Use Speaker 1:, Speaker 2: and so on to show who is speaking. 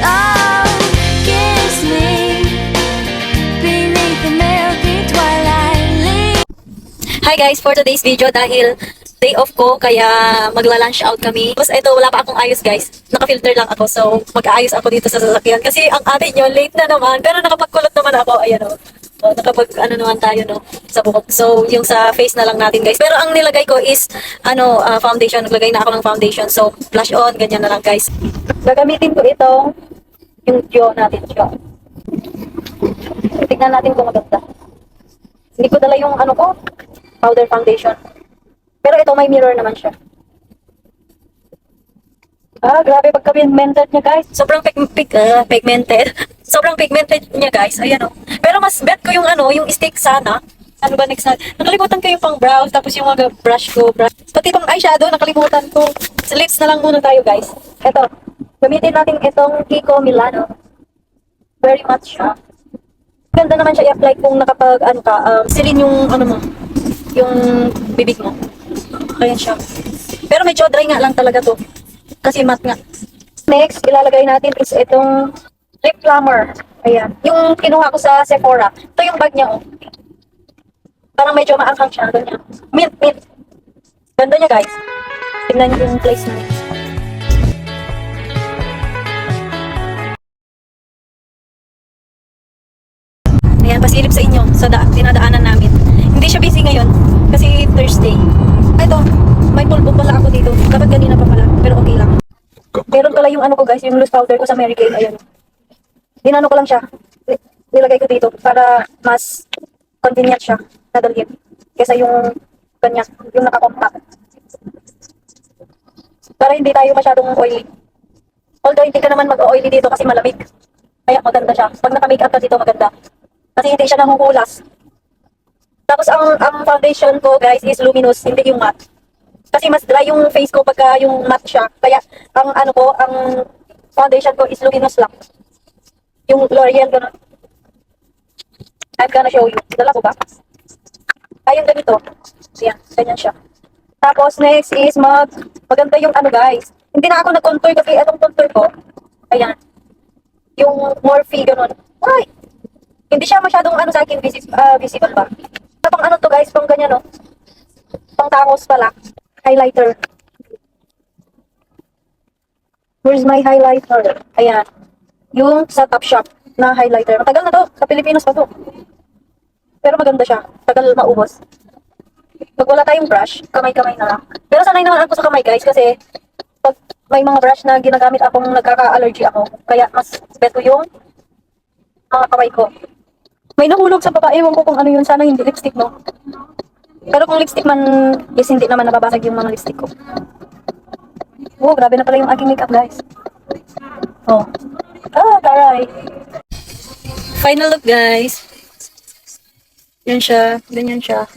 Speaker 1: Oh, kiss me beneath the milky twilight.
Speaker 2: Hi guys, for today's video dahil day off ko kaya magla-lunch out kami. Tapos ito wala pa akong ayos guys. Naka-filter lang ako so mag-aayos ako dito sa sasakyan kasi ang ate nyo late na naman pero nakapagkulot naman ako. Ayan o. So, nakapag ano naman tayo no sa buhok. So yung sa face na lang natin guys. Pero ang nilagay ko is foundation. Naglagay na ako ng foundation. So blush on, ganyan na lang guys. Gagamitin ko itong yung Dio natin siya. Tignan natin kung maganda. Hindi ko dala yung ano ko, powder foundation. Pero ito may mirror naman siya. Grabe pagka-pigmented niya guys. Sobrang pigmented. Sobrang pigmented niya guys. Ayan o. Pero mas bet ko yung yung stick sana. Ano ba next na? Nakalimutan ko yung pang brows, tapos yung mga brush ko. Pati pang eyeshadow, nakalimutan ko. Sa lips na lang muna tayo guys. Ito. Gamitin natin itong Kiko Milano. Very much siya. Ganda naman siya i-apply kung nakapag silin yung mo, yung bibig mo. Ayan siya. Pero medyo dry nga lang talaga to. Kasi matte nga. Next, ilalagay natin is itong lip plumber. Ayan. Yung kinuha ko sa Sephora. Ito yung bag niya, oh. Parang medyo maanghang siya. Ganyan. Mint. Ganda niya, guys. Tingnan niyo yung place na. Ayan, pasilip sa inyo. Sa dinadaanan namin. Hindi siya busy ngayon. Kasi Thursday. Ito, may pulbo pala ako dito. Dapat kanina pa pala. Pero okay lang. Meron pala yung ko guys, yung loose powder ko sa Mary Kay. Ayan. Dinano ko lang siya. Nilagay ko dito para mas convenient siya na dalhin. Kesa yung ganyan, yung nakakompact. Para hindi tayo masyadong oily. Although hindi ka naman mag-oily dito kasi malamig. Kaya maganda siya. Pag naka-makeup ka dito maganda. Kasi hindi siya nangukulas. Tapos ang foundation ko guys is luminous, hindi yung matte. Kasi mas dry yung face ko pagka yung matte siya. Kaya ang foundation ko is luminous lang. Yung L'Oreal gano'n. I'm gonna show you. Dala ko ba? Yung ganito. Ayan, ganyan siya. Tapos next is maganda yung guys. Hindi na ako nag-contour kasi itong contour ko. Ayan. Yung Morphe gano'n. Ay! Hindi siya masyadong sa akin visible ba? Pang to guys, pang ganyan no. Pang tangos pala. Highlighter. Where's my highlighter? Ayan. Yung sa Topshop na highlighter. Matagal na to. Sa Pilipinas pa to. Pero maganda siya. Tagal maubos. Pag wala tayong brush, kamay-kamay na lang. Pero sanay naman ako sa kamay guys kasi pag may mga brush na ginagamit akong nagkaka-allergy ako. Kaya mas beto yung mga kamay ko. May nahulog sa baba. Ewan ko kung ano yun. Sana hindi lipstick no. Pero kung lipstick man is hindi naman nababasag yung mga lipstick ko. Oh, grabe na pala yung aking makeup guys. Oh. Taray. Final look guys. Yan siya. Ganyan siya.